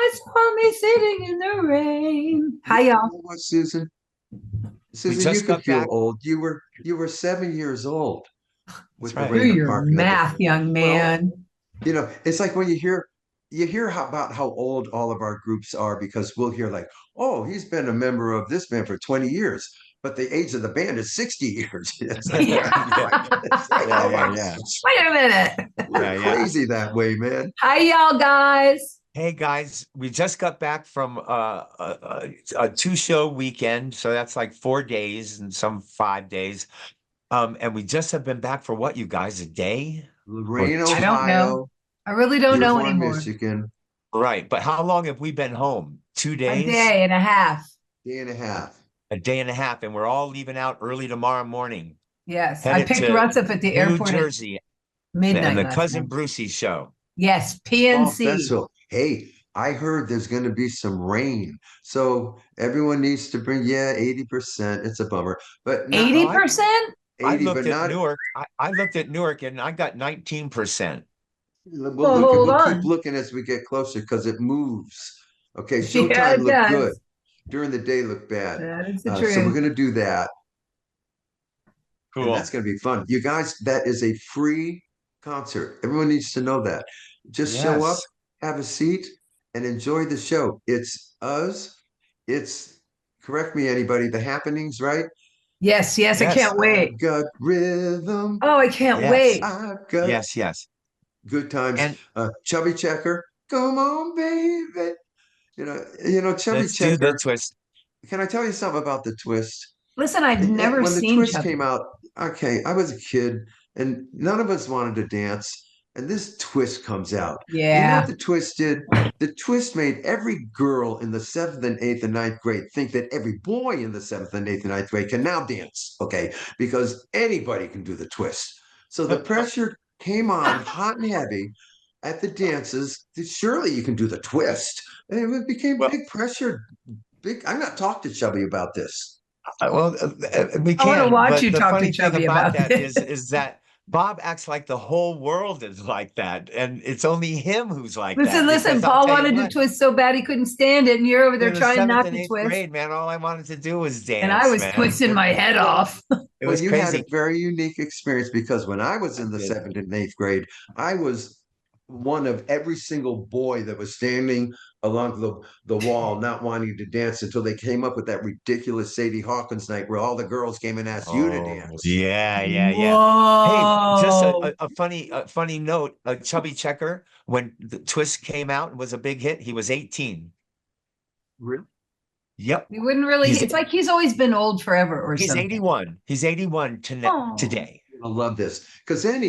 just want me sitting in the rain. Hi, You y'all. know what, Susan? We Susan, you just could got feel back. old. You were 7 years old That's with the right. Do rain your department of the math, young well, man. it's like when you hear about how old all of our groups are because we'll hear like, oh, he's been a member of this band for 20 years, but the age of the band is 60 years. It's like, Yeah. oh Yeah, my, it's like, yeah, oh yeah, my yeah, gosh, Wait a minute. we're yeah. crazy that way, man. Hi, y'all, guys. Hey guys, we just got back from a two-show weekend, so that's like 4 days and some 5 days. And we just have been back for what, you guys, a day or Lorain, I two? don't know. Ohio, I really don't know Dearborn, anymore. Michigan, Right. But how long have we been home? Two A days? day and a half. day and a half. A day and a half, and we're all leaving out early tomorrow morning, Yes. I headed picked to Russ up at the New airport at Jersey and midnight the last Cousin night. Brucey show. Yes. Fall PNC. festival. Hey, I heard there's going to be some rain. So everyone needs to bring, yeah, 80%. It's a bummer, but not Oh, 80%? I 80, but looked at not, Newark. I looked at Newark and I got 19%. we'll Well, look at, hold we'll keep on. looking as we get closer because it moves. Okay, Yeah, showtime it looked good. does. During the day looked bad. That is the So we're truth. going to do that. And that's Cool. going to be fun. You guys, that is a free concert. Everyone needs to know that. Just show up, Yes. have a seat, and enjoy the show. It's us. It's, correct me, anybody, the happenings, right? Yes, yes, I Yes. can't wait. I've got rhythm. Oh, I can't Yes. wait. I've got Yes. Yes. good times. And Chubby Checker, come on, baby. Chubby let's do the Checker. twist. Can I tell you something about the twist? Listen, I've never When the seen twist Chubby. came out, okay, I was a kid and none of us wanted to dance. And this twist comes out. And you know what Yeah. the twist did? The twist made every girl in the seventh and eighth and ninth grade think that every boy in the seventh and eighth and ninth grade can now dance, okay? Because anybody can do the twist. So the pressure came on hot and heavy at the dances that surely you can do the twist. And it became Well, big pressure. Big. I'm not talking to Chubby about this. we I want to can, watch but you the talk to funny thing Chubby about about that this. is that Bob acts like the whole world is like that, and it's only him who's like Listen, that. listen. Because I'll Paul tell you wanted to what, twist so bad he couldn't stand it, and you're over there in the trying seventh not and to eighth twist. grade, man, all I wanted to do was And I dance, was man. twisting my head Well, off. It well, was you had a crazy. very unique experience because when I was I in the did. seventh and eighth grade, I was one of every single boy that was standing along the wall, not wanting to dance until they came up with that ridiculous Sadie Hawkins night where all the girls came and asked you to Oh, dance. yeah, yeah, yeah. Hey, just Whoa. a funny note. Chubby Checker, when the Twist came out and was a big hit, he was 18. Really? Yep. He wouldn't really, He's it's like he's always been old forever or he's something. 81. He's 81 Oh, today. I love this because then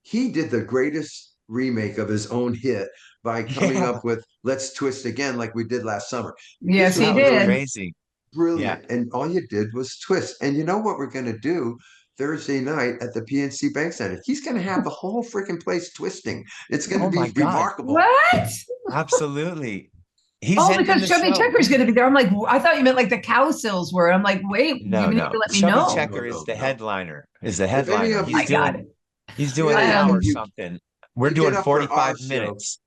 he did the greatest remake of his own hit by coming Yeah, up with "Let's Twist Again" like we did last summer. This yes, was he that was brilliant, did. crazy. Yeah. brilliant, and all you did was twist. And you know what we're going to do Thursday night at the PNC Bank Center? He's going to have the whole freaking place twisting. It's going to Oh my be God. remarkable. What? Absolutely. He's Oh, ending because the Chubby show. Checker's going to be there. I'm like, I thought you meant like the Cowsills were. I'm like, wait, you No, need no. to let me Chubby know. No, Checker is no, the no. headliner. Is the If any headliner. of I you, got it. He's if doing an any of I hour you, something. We're you get doing up for our 45 show, minutes.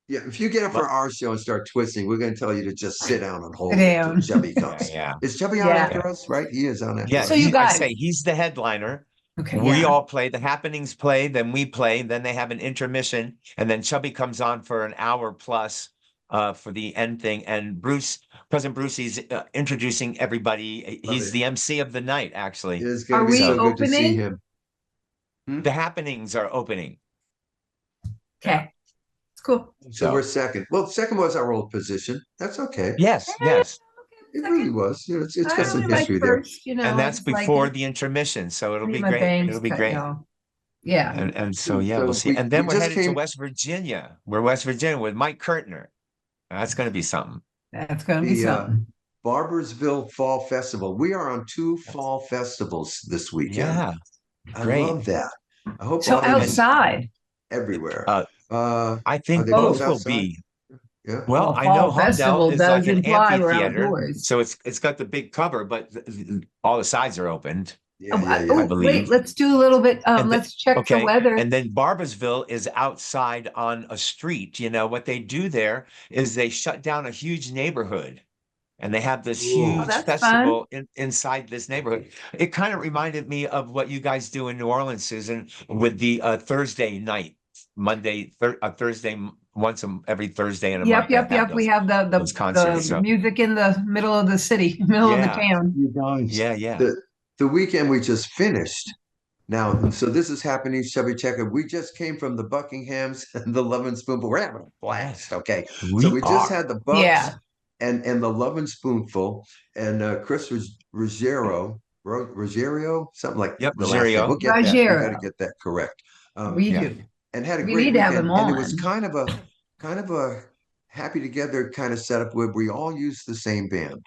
yeah, if you get up But for our show and start twisting, we're going to tell you to just sit down and Sit hold it till down. Chubby yeah, comes. yeah, Is Chubby on Yeah. yeah. after us? Right? He is on after Yeah, So us. you I guys, say he's the headliner. okay, We yeah. all play, the happenings play, then we play, then they have an intermission, and then Chubby comes on for an hour plus for the end thing. And President Brucey's introducing everybody. Love He's it. the MC of the night, It actually. is going to Are be we so So good to see opening? him. Hmm? the happenings are opening. Yeah. Okay, it's cool. So we're So second. Well, second was our old position. That's okay. yes, Yeah, yes. okay, It really second. was. It's got I some only And like history there. first, and that's it's like before the intermission. So I it'll need be my great. bangs It'll be cut, great. y'all. Yeah. And so yeah, we'll So see. we And we then we're just headed to came. West Virginia. We're West Virginia with Mike Kurtner. That's gonna be something. That's gonna be The something. Barbersville Fall Festival. We are on two fall festivals this weekend. Yeah, I great. love that. I hope So And autumn's outside. everywhere. uh Are I think they both both will Both. outside? be. Yeah. Well, Well, I know fall Humdel festival is like does an imply we're amphitheater, outdoors. so it's got the big cover, but all the sides are opened. I Wait, believe. let's do a little bit. And Let's check the okay, weather. and then Barboursville is outside on a street. You know, what they do there is they shut down a huge neighborhood and they have this Oh, huge that's fun. festival inside this neighborhood. It kind of reminded me of what you guys do in New Orleans, Susan, with the Thursday night, Thursday, every Thursday in a month. Yep, They yep, have yep. We have those concerts. the So music in the middle of the city, middle of the yeah, town. You guys, yeah. the weekend we just finished. Now, so this is happening, Chevy Checker. We just came from the Buckinghams and the Love and Spoonful. We're having a blast. Okay. So We we just are. had the Bucks Yeah, and the Love and Spoonful and Chris Ruggiero, something like Yep, the last name. Rogerio. We'll get that. We got to Ruggiero. get that correct. We Yeah. do. And had a We great need to have weekend. him And it was on. kind of a happy together kind of setup where we all used the same band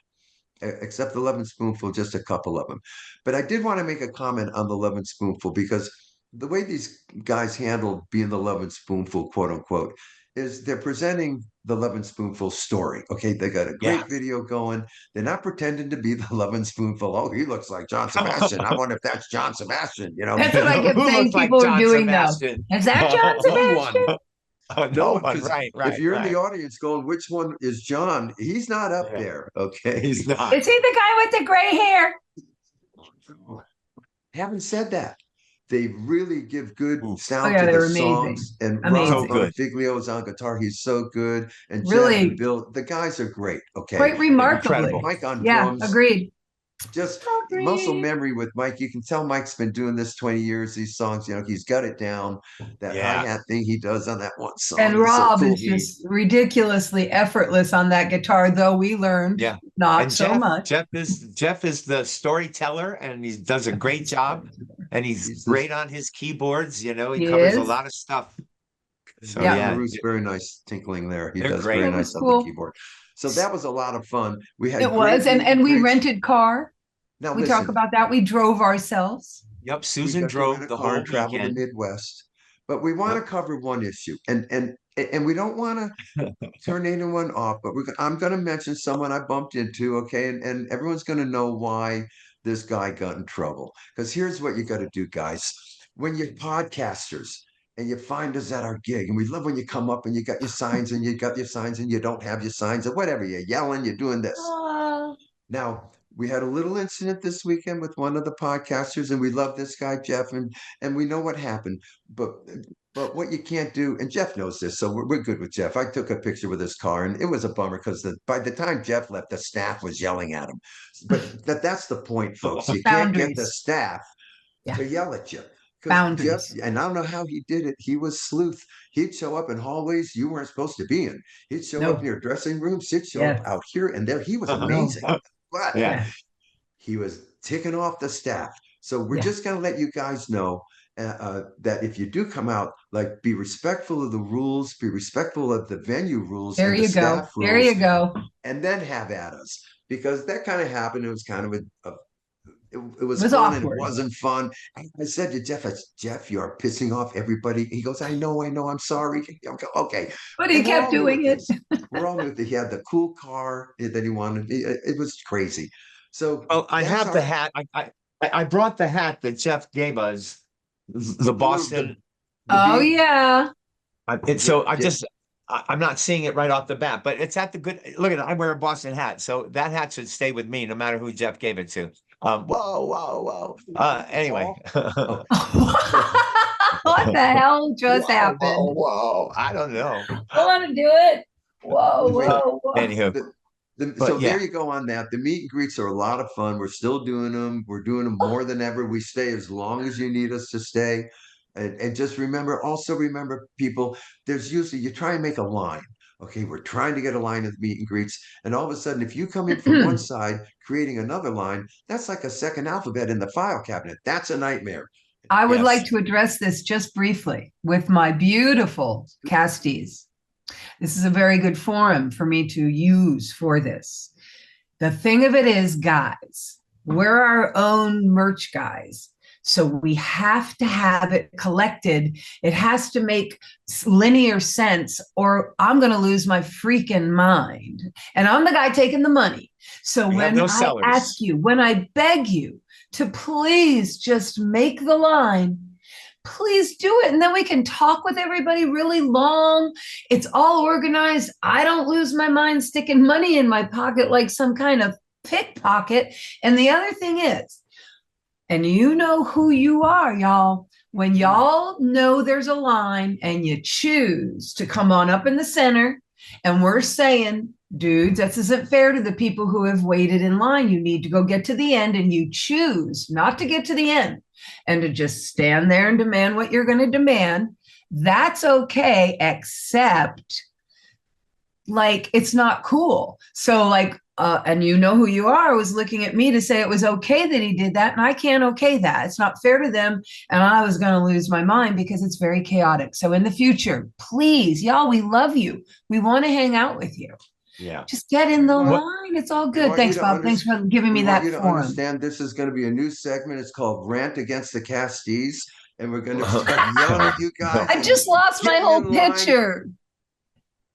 except the Love and Spoonful, just a couple of them. But I did want to make a comment on the Love and Spoonful because the way these guys handled being the Love and Spoonful, quote unquote, is they're presenting the Love and Spoonful story. Okay, they got a Yeah. great video going. They're not pretending to be the Love and Spoonful. Oh, he looks like John Sebastian. I wonder if that's John Sebastian. You know, That's what I kept Who saying looks like people are John doing though. Sebastian? Is that John no one. Sebastian? No No one, one. because Right, if right, you're in the right. audience going, which one is John? He's not up Yeah. there. Okay. He's not. Is he the guy with the gray hair? Having said that, they really give good Ooh, Oh sound yeah, to the they're amazing. songs. And so Rob Amazing. good. Figlio is on guitar. He's so good. And Jeff and Really Bill, the guys are great. Okay. quite And remarkably. Incredible. Mike on Yeah, drums, agreed. just muscle Agreed. memory with Mike. You can tell Mike's been doing this 20 years, these songs, he's got it down. That Yeah. hi-hat thing he does on that one And song is so Rob cool. is just ridiculously effortless on that guitar, though we learned Yeah. not And so much. Jeff is the storyteller and he does a great job and he's He's great this on his keyboards, he He covers a is. lot of stuff. So Yeah, Yeah, yeah, Maru's very nice tinkling there. He they're does great. very that was nice on the cool. keyboard. So that was a lot of fun. We It had great was. And meet and we greets. rented car. Now We talk listen, about that. We drove ourselves. Yep, we Susan got to rent drove a the car whole and travel the weekend. Midwest, but we want to Yep. cover one issue, and we don't want to turn anyone off. But I'm going to mention someone I bumped into, okay, and everyone's going to know why this guy got in trouble. Because here's what you got to do, guys. When you're podcasters and you find us at our gig, and we love when you come up and you got your signs and you got your signs and you don't have your signs or whatever, you're yelling, you're doing this. Now, we had a little incident this weekend with one of the podcasters, and we love this guy, Jeff, and we know what happened. But what you can't do, and Jeff knows this, so we're good with Jeff. I took a picture with his car, and it was a bummer because by the time Jeff left, the staff was yelling at him. But that's the point, folks. You can't get the Boundaries. staff Yeah. to yell at you. Because Jeff, Boundaries. and I don't know how he did it. He was sleuth. He'd show up in hallways you weren't supposed to be in. He'd show up in No. your dressing rooms. He'd show Yes. up out here and there. He was No. amazing. But Yeah. Yeah. he was ticking off the staff. So we're Yeah. just going to let you guys know that if you do come out, like be respectful of the rules, be respectful of the venue rules There and the you go. staff There rules, you go. and then have at us because that kind of happened. It was kind of it was It was fun and it awkward. wasn't fun. I said to Jeff, Jeff, you're pissing off everybody. He goes, I know, I'm sorry. Okay. But he And we're kept all new doing at it. this. We're all new that he had the cool car that he wanted. It was crazy. So Well, I that's have the our hat. I brought the hat that Jeff gave us, the Boston. Oh beat. yeah. I'm not seeing it right off the bat, but it's at the good. Look at it. I wear a Boston hat, so that hat should stay with me no matter who Jeff gave it to. Whoa. Anyway. What the hell just happened? Whoa. I don't know. I want to do it. Whoa. Anywho, So yeah. there you go on that. The meet and greets are a lot of fun. We're still doing them. We're doing them more than ever. We stay as long as you need us to stay. And just also remember, people, there's usually, you try and make a line. Okay, we're trying to get a line of meet and greets. And all of a sudden, if you come in from one side, creating another line, that's like a second alphabet in the file cabinet. That's a nightmare. I would Yes. like to address this just briefly with my beautiful castees. This is a very good forum for me to use for this. The thing of it is, guys, we're our own merch guys. So we have to have it collected. It has to make linear sense, or I'm going to lose my freaking mind. And I'm the guy taking the money. So We have when no I sellers. ask you, when I beg you to please just make the line. Please do it. And then we can talk with everybody really long. It's all organized. I don't lose my mind sticking money in my pocket like some kind of pickpocket. And the other thing is, and you know who you are, y'all. When y'all know there's a line and you choose to come on up in the center, and we're saying, dudes, this isn't fair to the people who have waited in line. You need to go get to the end, and you choose not to get to the end and to just stand there and demand what you're going to demand. That's okay, except like it's not cool. So like, and you know who you are, was looking at me to say it was okay that he did that, and I can't okay that. It's not fair to them, and I was going to lose my mind because it's very chaotic. So in the future, please, y'all, we love you. We want to hang out with you. Yeah. Just get in the line. It's all good. Thanks, Bob. Thanks for giving me that forum. Understand this is going to be a new segment. It's called Rant Against the Casties, and we're going to start yelling at you guys. I just lost my whole picture.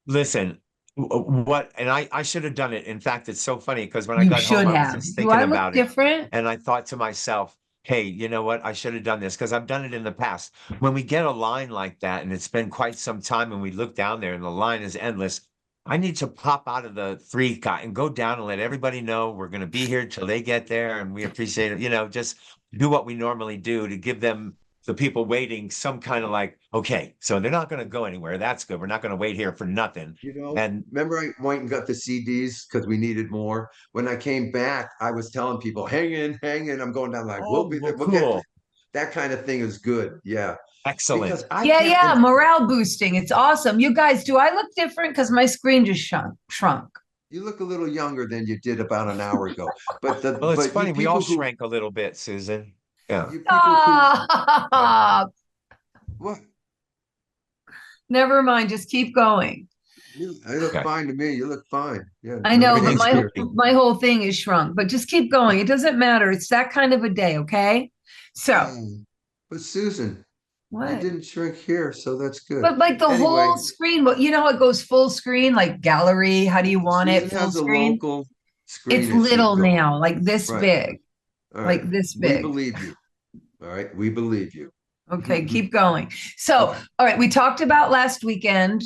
Listen, what, and I should have done it. In fact, it's so funny because when I got home, I was just thinking about it, and I thought to myself, hey, you know what? I should have done this because I've done it in the past. When we get a line like that, and it's been quite some time, and we look down there and the line is endless, I need to pop out of the three guy and go down and let everybody know we're going to be here till they get there, and we appreciate it. You know, just do what we normally do to give them, the people waiting, some kind of like, okay, so they're not going to go anywhere. That's good. We're not going to wait here for nothing. You know, and remember I went and got the CDs because we needed more. When I came back, I was telling people, hang in. I'm going down like, we'll be there. We'll cool. get that kind of thing is good. Yeah. Excellent. Yeah, morale boosting. It's awesome. You guys, do I look different? Because my screen just shrunk. You look a little younger than you did about an hour ago. But it's funny. We all shrank a little bit, Susan. Yeah. What? Never mind. Just keep going. You look fine to me. You look fine. Yeah. I know, but my whole thing is shrunk. But just keep going. It doesn't matter. It's that kind of a day, okay? So. But Susan. What? I didn't shrink here, so that's good. But like the whole screen, but you know how it goes full screen, like gallery. How do you want it? Full screen. It's little now, like this big, like this big. We believe you. All right, we believe you. Okay, keep going. So, all right, we talked about last weekend.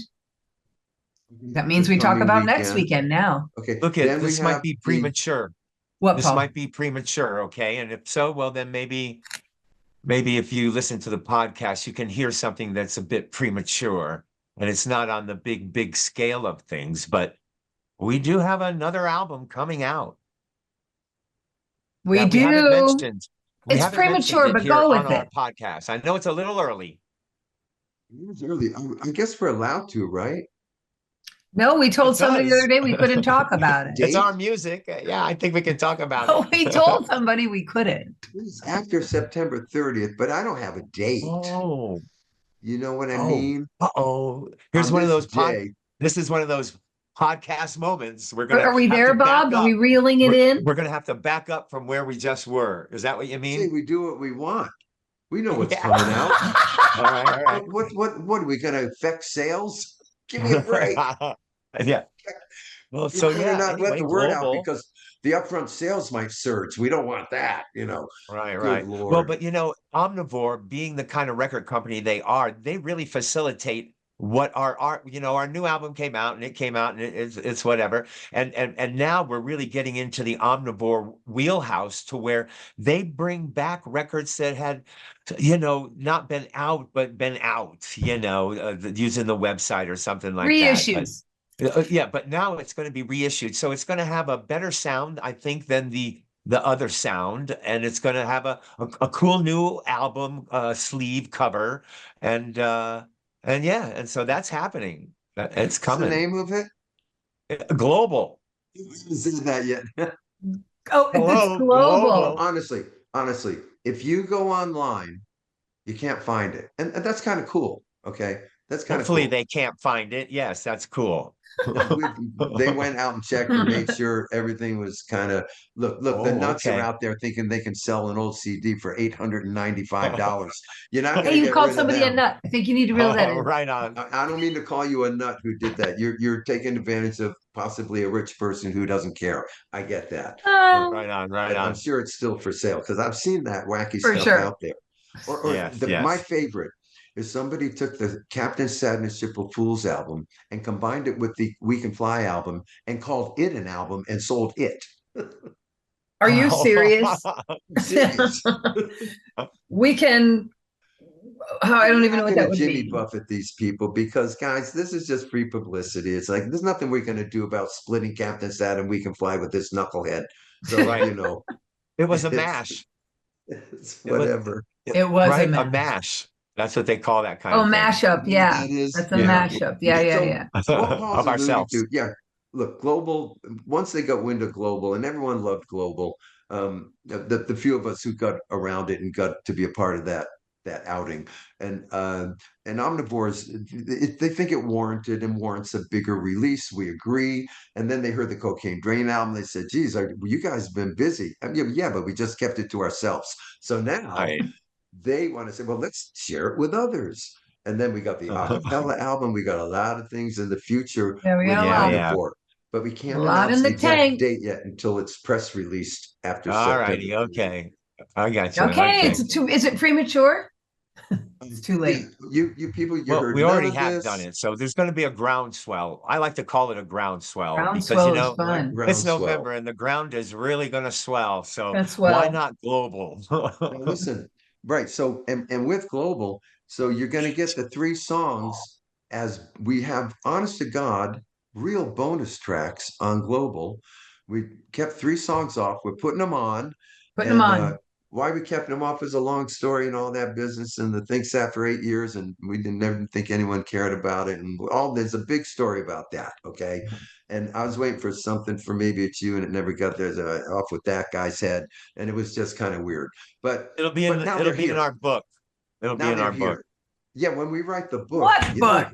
That means we talk about next weekend now. Okay. Look, this might be premature. What? This might be premature. Okay, and if so, well, then maybe if you listen to the podcast, you can hear something that's a bit premature, and it's not on the big scale of things, but we do have another album coming out. We do. It's premature, but go with it. Podcast. I know it's a little early. It's early. I guess we're allowed to, right? No, we told somebody the other day we couldn't talk about it. It's our music. Yeah, I think we can talk about it. We told somebody we couldn't. It's after September 30th, but I don't have a date. Oh. You know what I mean? Here's one of those this is one of those podcast moments. Are we there, Bob? Are we reeling it in? We're going to have to back up from where we just were. Is that what you mean? See, we do what we want. We know what's coming out. All right. What are we going to affect sales? Give me a break. Yeah. Well, not let the word out because the upfront sales might surge. We don't want that, you know. Right. Lord. Well, but you know, Omnivore, being the kind of record company they are, they really facilitate what our new album came out, and it's whatever. And now we're really getting into the Omnivore wheelhouse to where they bring back records that had, not been out, but been out, using the website or something like reissues. Yeah, but now it's going to be reissued. So it's going to have a better sound, I think, than the other sound. And it's going to have a cool new album sleeve cover. And so that's happening. It's coming. What's the name of it? Global. You haven't said that yet. It's global. Honestly, if you go online, you can't find it. And that's kind of cool. Okay. That's kind of Hopefully cool. they can't find it. Yes, that's cool. They went out and checked and made sure everything was kind of look, the Oh, nuts are okay. out there thinking they can sell an old CD for $895. You're not going Hey, to you get called rid of somebody a them. nut. I think you need to reel that in. Right on. I don't mean to call you a nut who did that. You're taking advantage of possibly a rich person who doesn't care. I get that. Uh, Oh, Right on. Right but I'm on. sure it's still for sale because I've seen that wacky for stuff sure. out there. Or Yes, my yes. favorite is somebody took the Captain Sadness Ship of Fools album and combined it with the We Can Fly album and called it an album and sold it. Are you serious? I'm serious. We can. Oh, I You're don't even know not what going that to would Jimmy mean. Buffett these people because, guys, this is just free publicity. It's like there's nothing we're going to do about splitting Captain Sad and We Can Fly with this knucklehead. So, Right. It was a it's mash. it's It was whatever. It was a right, a mash. mash. That's what they call that kind Oh, of thing. mashup. You know what Yeah, that is? that's a Yeah. mashup. Yeah, yeah, So yeah. what Paul's Of alluding ourselves. to, yeah, look, global, once they got wind of global and everyone loved global, the few of us who got around it and got to be a part of that outing and omnivores they think it warranted and warrants a bigger release. We agree. And then they heard the Cocaine Drain album. They said, geez, you guys have been busy. I mean, yeah, but we just kept it to ourselves. So now Right. they want to say, well, let's share it with others. And then we got the acapella album. We got a lot of things in the future Yeah, we with got a Yeah, lot. yeah. Omnivore, but we A can't lot announce in the the exact tank. date yet until it's press released after All September. righty. Okay. I got you. Okay, Okay. it's too. Is it premature? It's too Yeah, late. you people, you Well, heard we none already of have done this. it. So there's going to be a groundswell. I like to call it a groundswell because, Groundswell is fun. it's Groundswell. November and the ground is really going to swell. So That's why well. not global? Now listen, right? So and with global, so you're going to get the three songs as we have, honest to God, real bonus tracks on global. We kept three songs off. We're putting them on, Putting them and on. why we kept them off is a long story and all that business. And the thing sat for 8 years, and we didn't never think anyone cared about it. And all there's a big story about that. Okay, and I was waiting for something for maybe it's you, and it never got there. So off with that guy's head, and it was just kind of weird. But now It'll they're be in here. our book. It'll be Now in they're our book. here. Yeah, when we write the book, What book?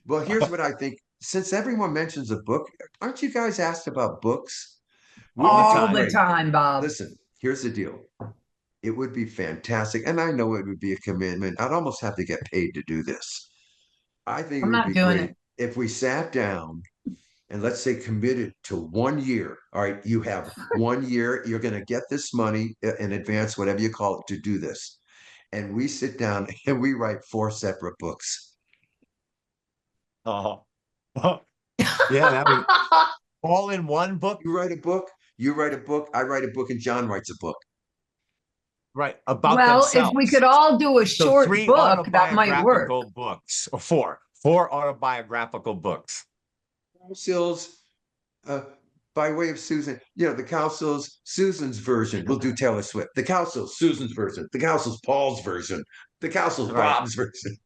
well, here's what I think. Since everyone mentions a book, aren't you guys asked about books? All Wouldn't the it be All the time. great? time, Bob. Listen, here's the deal. It would be fantastic. And I know it would be a commitment. I'd almost have to get paid to do this. I think it I'm would not be doing great it. if we sat down and let's say committed to 1 year. All right, you have 1 year, you're going to get this money in advance, whatever you call it, to do this. And we sit down and we write four separate books. Oh, yeah, that would all in one book, You write a book, you write a book, I write a book, and John writes a book. right? About Well, if we could themselves. all do a So short three book, that might work. autobiographical books, or four autobiographical books. Cowsills, uh, by way of Susan, the Cowsills, Susan's version. We'll do Taylor Swift. The Cowsills, Susan's version. The Cowsills, Paul's version. The Cowsills, Right. Bob's version.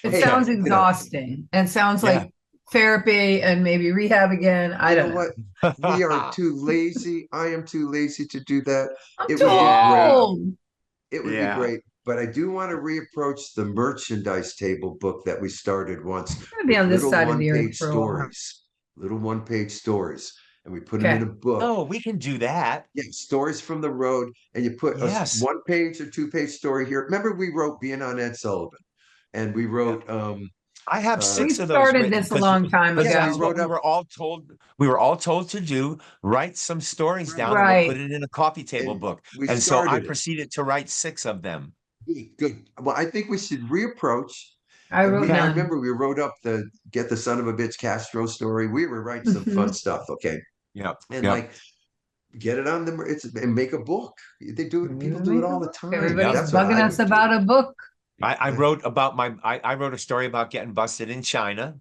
It Hey, sounds Okay. exhausting and sounds Yeah. like therapy and maybe rehab again. I You know don't know. what? We are too lazy. I am too lazy to do that. I'm It too would be great. Yeah. old. It would be Yeah. great. But I do want to reapproach the merchandise table book that we started once I'm gonna be with on this little side of the earth one-page for a while. stories, little one-page stories, and we put them in Okay. a book. Oh, we can do that. Yeah, stories from the road, and you put a Yes. one-page or two-page story here. Remember, we wrote Being on Ed Sullivan, and we Yeah. wrote I have uh We six of those started written this a long time because yeah, we that's ago. what wrote we up were all told. We were all told to do, write some stories right, down and we'll put Right. it in a coffee table and book. we And so I started it. proceeded to write six of them. Good. Well, I think we should reapproach. I And wrote I Okay. none. remember we wrote up the Get the Son of a Bitch Castro story. We were writing some fun Mhm. stuff, okay? Yep. And Yep. like get it on the and make a book. They do it. People do it Make a all the book. time. Everybody's Yep. That's what bugging I us would do. about a book. I But wrote about I wrote a story about getting busted in China.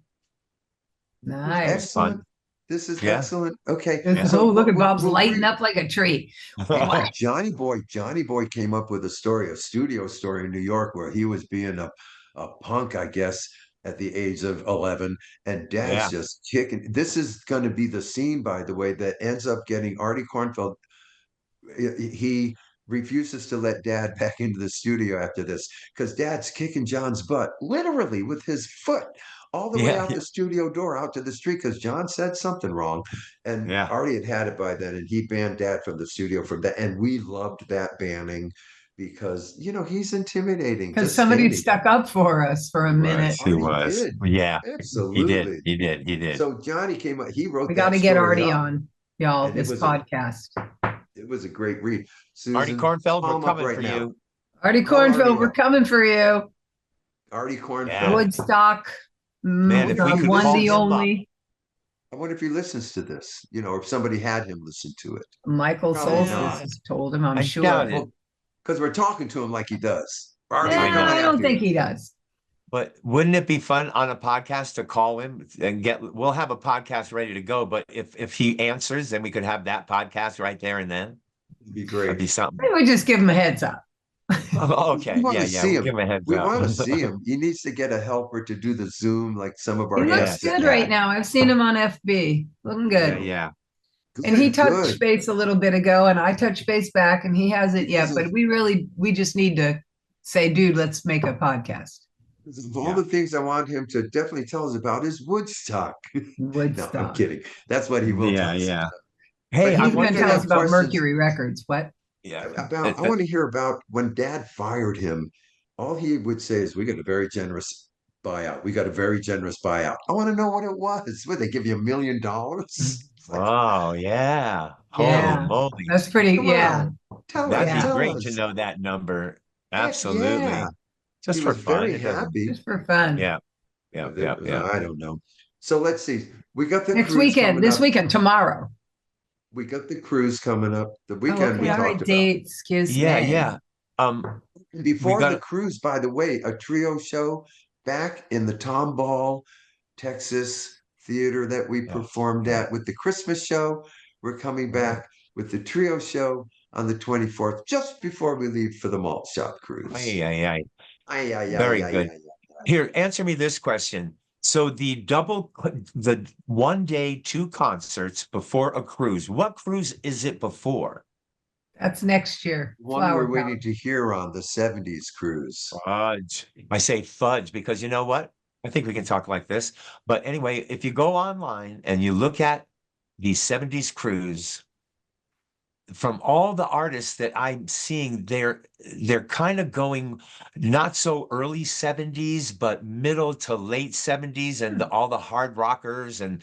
this is That was Nice. excellent. fun. This is Yeah. excellent. Okay, Yeah. Oh, so look at Bob's we'll lighting up like a tree. and What? Johnny Boy came up with a story, a studio story in New York where he was being a punk, I guess, at the age of 11, and Dad's Yeah. just kicking. This is going to be the scene, by the way, that ends up getting Artie Kornfeld. He refuses to let Dad back into the studio after this because Dad's kicking John's butt, literally with his foot, all the way Yeah, out the studio door out to the street because John said something wrong. And yeah. Artie had it by then, and he banned Dad from the studio from that. And we loved that banning because, he's intimidating, Because just somebody standing stuck up for us for a He minute. was. He Artie was. did. Yeah, he did. Absolutely. He did. He did. So Johnny came up, he wrote We got that to get story Artie up, on, y'all, and it this was a podcast. great read. Artie Susan, Kornfeld, we're palm up coming right for now. you. Artie Call Artie Kornfeld, we're up. coming for you. Artie Kornfeld. Yeah. Woodstock, Man, if we the could one, listen the to him only. I wonder if he listens to this, or if somebody had him listen to it. Michael Probably Solstice not. has told him, I'm I sure. doubt it. Well, because we're talking to him like he does. Artie, Yeah, we're coming I don't after think you. he does. But wouldn't it be fun on a podcast to call him and we'll have a podcast ready to go. But if he answers, then we could have that podcast right there and then. It'd be That'd great. be something. Maybe we just give him a heads up. Oh, We okay. want Yeah, to yeah. see We'll him. give him a heads We up. want to see him. He needs to get a helper to do the Zoom like some of He our looks guests Yes, have good yeah. right had. now. I've seen him on FB. Looking Yeah, good. yeah. And he Good, touched good. base a little bit ago, and I touched base back, and he hasn't Because yet. of, But we just need to say, dude, let's make a podcast. because of all Yeah. the things I want him to definitely tell us about is Woodstock. No, I'm Woodstock. kidding. That's what he will Yeah, tell us yeah. about. Hey, But I He's we going to do wonder. tell us have about questions Mercury Records. What? Yeah. about. I want to hear about when Dad fired him. All he would say is, "We got a very generous buyout. We got a very generous buyout." I want to know what it was. Would they give you $1 million? Like, Oh, yeah. Holy Yeah, moly. that's pretty. come Yeah, on, tell That'd us, be yeah, tell great to us. know that number. Heck yeah, Absolutely. he Just for was fun. very It doesn't. happy. just for fun. Yeah, yeah, yeah, yeah. I don't know. So let's see. We got the Next cruise weekend, coming this up. weekend, tomorrow. We got the cruise coming up. The Oh, weekend okay. we All talked right. about. Dates. Excuse Yeah, me. yeah. We Before the got cruise, by the way, a trio show back in the Tomball, Texas theater that we yeah, performed yeah. at with the Christmas show. We're coming back with the trio show on the 24th, just before we leave for the malt shop cruise. Ay, ay, ay. Ay, ay, ay, Very ay, good. ay, Here, answer me this question. So the 1 day, 2 concerts before a cruise. What cruise is it before? That's next year. One Flower we're Power. waiting to hear on the 70s cruise. Fudge. I say fudge because you know what? I think we can talk like this. But anyway, if you go online and you look at the 70s cruise, from all the artists that I'm seeing, they're kind of going not so early 70s, but middle to late 70s, and all the hard rockers. And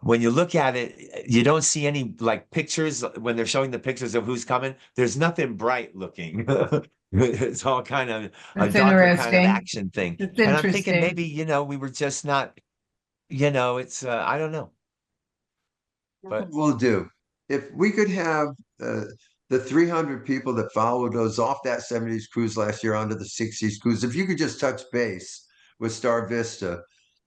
when you look at it, you don't see any like pictures when they're showing the pictures of who's coming. There's nothing bright looking. It's all kind of a That's darker kind of interesting. action thing. It's And I'm thinking interesting. maybe, we were just not, it's I don't know. But We'll do. If we could have uh, the 300 people that followed us off that 70s cruise last year onto the 60s cruise, if you could just touch base with Star Vista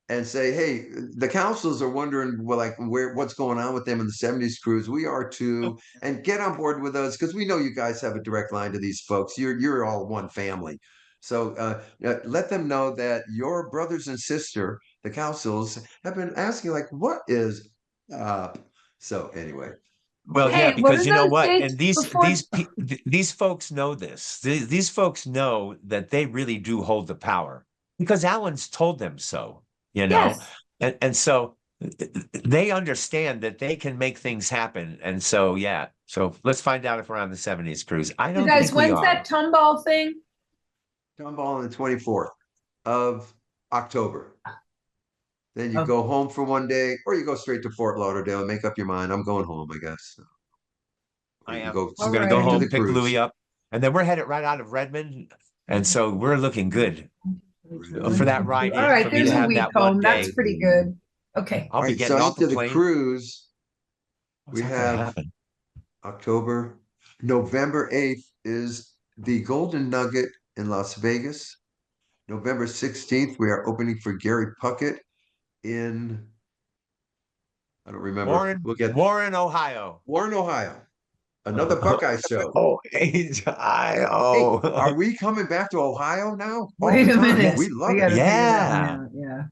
and say, hey, the councils are wondering, well, like what's going on with them in the 70s cruise. We are too, and get on board with us because we know you guys have a direct line to these folks. You're all one family. So let them know that your brothers and sister, the Cowsills, have been asking, like, what is up? So anyway, well, yeah, Hey, what because are you know those what? dates And before? these folks know this. These folks know that they really do hold the power because Alan's told them so, Yes. and so they understand that they can make things happen. And so, yeah. So let's find out if we're on the 70s cruise. I You don't guys, think we when's are. that Tomball thing? Tomball on the 24th of October. Then you Oh, go home for one day, or you go straight to Fort Lauderdale and make up your mind. I'm going home, I guess. Or I you can am. go I'm all going to go straight to right. the home, pick Louie cruise. up, and then we're headed right out of Redmond. And so we're looking good for Really? that ride All in right, for me there's to a have week that one home. That's day. pretty good. Okay. I'll All be right. So getting off the after the plane. cruise, What's we that going to have happen? October, November 8th is the Golden Nugget in Las Vegas. November 16th, we are opening for Gary Puckett in, I don't remember. We'll get Warren, Ohio. Warren, Ohio. Another Buckeye show. Oh, Hey, Ohio. are we coming back to Ohio now? All Wait the a time. minute. We Yes. We love got it. to figure that one Yeah. out. Yeah.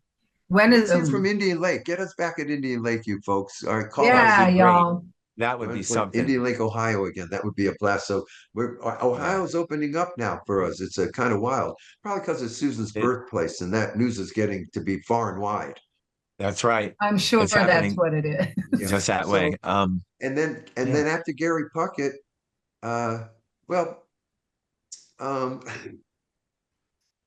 When is Let's hear from Indian Lake. Get us back at Indian Lake, you folks. All right, call us. Yeah, That'd be great. y'all. That would Wanted be to play something. Indian Lake, Ohio again. That would be a blast. So Ohio's opening up now for us. It's a kind of wild, probably because it's Susan's It, birthplace, and that news is getting to be far and wide. that's right. I'm sure It's that's happening what it is. Yeah. just that So way. and Yeah. then after Gary Puckett, uh, well, um,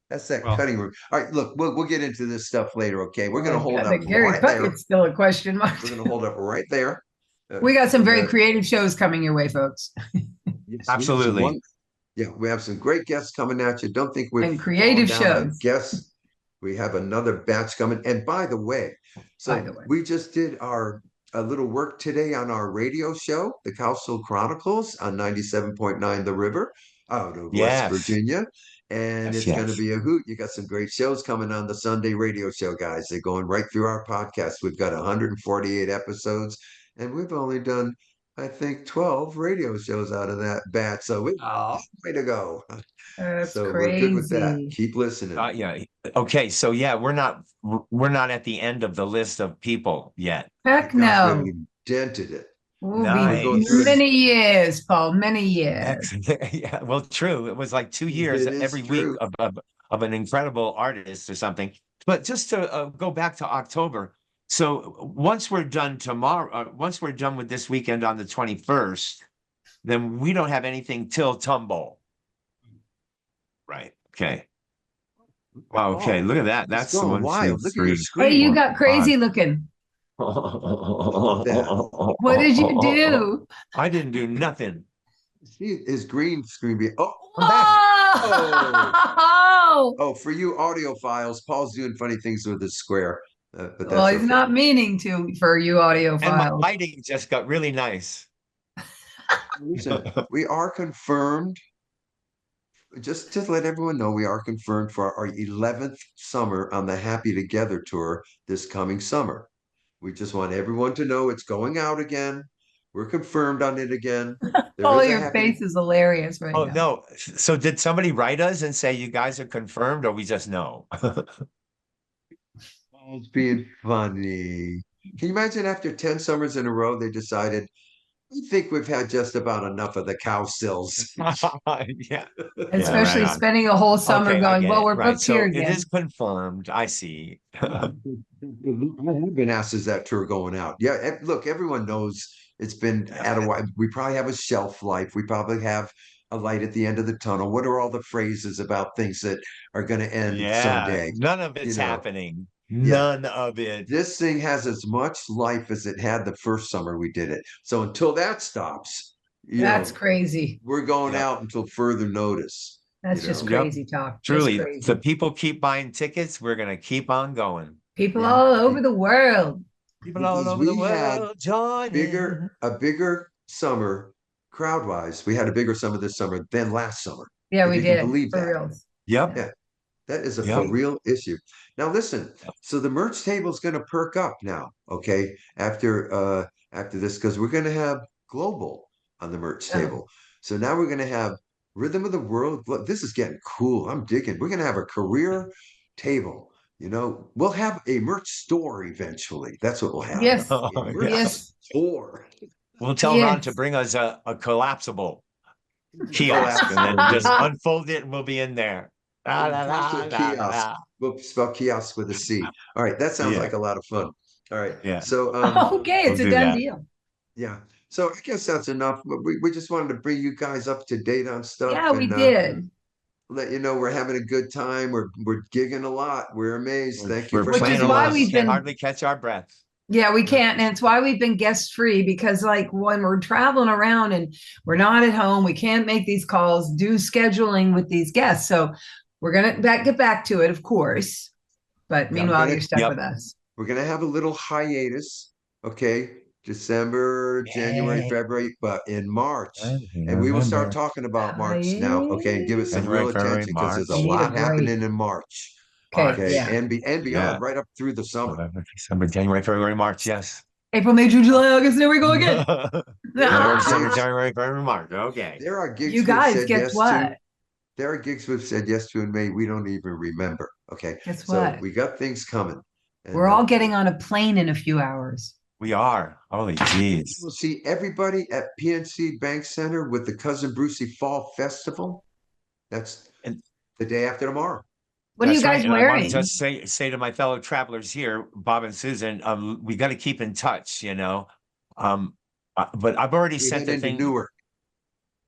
that's that Well, cutting room. All right, look, we'll get into this stuff later. Okay, we're Oh my gonna hold God, up the Gary right there. Puckett's still a question mark. We're gonna hold up right there. We got some And very creative shows coming your way, folks, yes, we have some absolutely. yeah, we have some great guests coming at you. Don't think we've and fallen creative down on shows, guests. We have another batch coming. And by the way, by so the way. we just did our a little work today on our radio show, the Cowsill Chronicles on 97.9 The River out of West Yes. Virginia. And Yes, it's going to yes. be a hoot. You got some great shows coming on the Sunday radio show, guys. They're going right through our podcast. We've got 148 episodes, and we've only done, I think, 12 radio shows out of that batch. So we way to go. That's So we're good with that. crazy. Keep listening. Yeah. Okay. So yeah, we're not at the end of the list of people yet. Heck Gosh, we no. haven't even dented it. We'll We be go through it. Nice. many years, Paul, many years. Excellent. Yeah. Well, true. It was like 2 years It is every week true. of an incredible artist or something. But just to go back to October. So once we're done tomorrow, once we're done with this weekend on the 21st, then we don't have anything till Tumble. Right. Okay. Wow. Okay. Oh, Look at that. it's That's the going one, two, wild. Look at your three, Hey, screen. you four, got five. crazy looking. Look at that. What did you do? I didn't do nothing. See his green screen be I'm back. Oh, Oh, for you audiophiles, Paul's doing funny things with his square, but well, that's he's okay. not meaning to for you And my audiophiles. lighting just got really nice. Listen, we are confirmed. Just to let everyone know, we are confirmed for our 11th summer on the Happy Together tour this coming summer. We just want everyone to know it's going out again. We're confirmed on it again. There Paul, is a your happy. face is hilarious right Oh now. no. So did somebody write us and say you guys are confirmed, or we just know? Paul's being funny. Can you imagine after 10 summers in a row, they decided, I think we've had just about enough of the Cowsills. Yeah. Yeah, right Especially on. spending a whole summer Okay, I going, get well, it. we're Right. booked here So it again. is confirmed. I see. I have been asked, is that tour going out? Yeah, look, everyone knows it's been at a while. We probably have a shelf life. We probably have a light at the end of the tunnel. What are all the phrases about things that are going to end Yeah, someday? none of You it's know, happening. yeah. None of it. This thing has as much life as it had the first summer we did it. So until that stops, That's crazy. we're going Yep. out until further notice. That's just Yep. crazy talk. Just Truly, crazy. the people keep buying tickets. We're gonna keep on going. People Yeah. all over the world. People all Because over the we had world join in. a bigger summer crowd wise. We had a bigger summer this summer than last summer. Yeah, If we you can did. believe For that. reals. Yep. Yeah, that is a Yep. for real issue. Now listen, so the merch table is going to perk up now, okay? After this, because we're going to have global on the merch Oh. table. So now we're going to have Rhythm of the World. Look, this is getting cool. I'm digging. We're going to have a career table. We'll have a merch store eventually. That's what we'll have. Yes. Oh, A merch Yes. store. We'll tell Ron to Yes. bring us a collapsible kiosk and then just unfold it and we'll be in there. La, la, la, To a la, kiosk. la. We'll spell kiosk with a C. All right, that sounds Yeah. like a lot of fun. All right. Yeah. So Okay, it's We'll a do done that. deal. yeah. So I guess that's enough. But we just wanted to bring you guys up to date on stuff. Yeah, we and did. let you know we're having a good time. We're gigging a lot. We're amazed. Thank you We're for Which is playing hanging a why lot. with We us. we've can't been- hardly catch our breath. Yeah, we can't. And it's why we've been guest free because, like, when we're traveling around and we're not at home, we can't make these calls, do scheduling with these guests. So we're going to get back to it, of course. But meanwhile, you're stuck Yep. with us. We're gonna have a little hiatus. Okay. December, January, Yeah. February, but in March. I And we will start remember. talking about March now. Okay. And give it some January, real February, attention because there's a March. We need a lot break. happening in March. Okay, Okay. yeah. And beyond, Yeah. right up through the summer. November, December, January, February, March. Yes. April, May, June, July, August, there we go again. November, December, January, February, March. Okay. There are gigs You we've guys, said guess yes what? to. There are gigs we've said yes to in May. We don't even remember. Okay. Guess So what? we got things coming. And, We're all getting on a plane in a few hours. We are. Holy jeez. We'll see everybody at PNC Bank Center with the Cousin Brucey Fall Festival. That's And the day after tomorrow. What are you that's right. guys And I want to wearing? just say to my fellow travelers here, Bob and Susan, we got to keep in touch, you know. But I've already We sent head the into thing. Newark.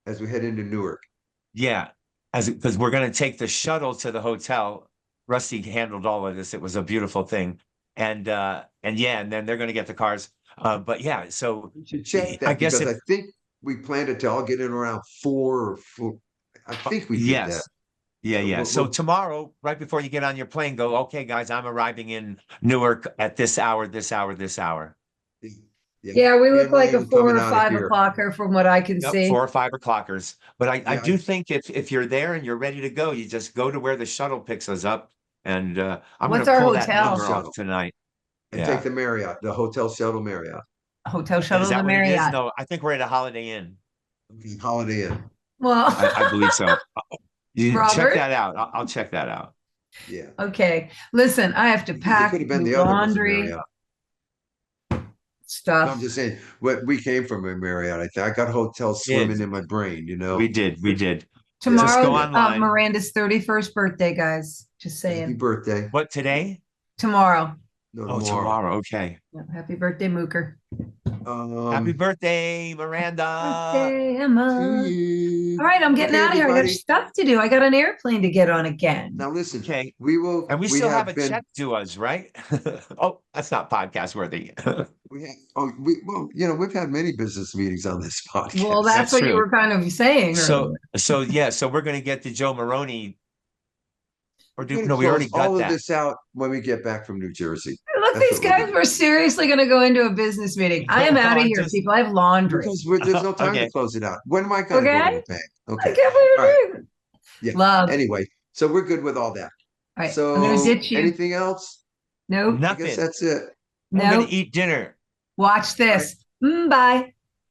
As we head into Newark. Yeah, because we're going to take the shuttle to the hotel. Rusty handled all of this. It was a beautiful thing, and yeah, and then they're going to get the cars. But yeah, so We should check I that guess because if I think we planned it to all get in around 4 or 4. I think we did that. yes, yeah, So yeah. So tomorrow, right before you get on your plane, go. Okay, guys, I'm arriving in Newark at this hour, this hour, this hour. Yeah, we look like a Family 4 coming or out of 5 here. o'clocker from what I can Yep, see. 4 or 5 o'clockers. But I Yeah, do think if you're there and you're ready to go, you just go to where the shuttle picks us up. And I'm going What's to our pull that hotel? number off Shuttle. tonight. And take Yeah. the Marriott, the Hotel Shuttle Marriott, Hotel Is shuttle to that what it is? Marriott. No, I think we're at a Holiday Inn. the Holiday Inn. Well, I believe so. You check Robert. that out. I'll check that out. Yeah. Okay. Listen, I have to It pack, could have been do the other was a laundry Marriott. No, stuff. I'm just saying, what we came from a Marriott. I got hotels swimming in my brain, you know. We did. Just Tomorrow, go online. Miranda's 31st birthday, guys. Just Happy saying. birthday. What, today? Tomorrow. No, Oh, tomorrow. tomorrow. Okay. Yeah, happy birthday, Mooker. Happy birthday, Miranda. Birthday, to Emma. you. All right, I'm getting Okay, out of here. I got everybody. stuff to do. I got an airplane to get on again. Now listen, Okay. we will. And we still have have a been. check due us, right? Oh, that's not podcast worthy. We have. Oh, well, you know, we've had many business meetings on this podcast. Well, that's That's what you true. were kind of saying So earlier. yeah, so we're gonna get the Joe Maroney, or We're gonna no, we close already got all of that. this out when we get back from New Jersey. Look, That's these what we're guys gonna were seriously going to go into a business meeting. I am out of I'm here, just- people. I have laundry. Because there's no time Okay. to close it out. When am I going to go to Okay. the bank? I Okay. can't believe All right. you're doing it. Yeah. Love. Anyway, so we're good with all that. All right. So I'm going to ditch you. anything else? Nope. I guess Nothing. that's it. I'm gonna Nope. eat dinner. Watch this. Bye.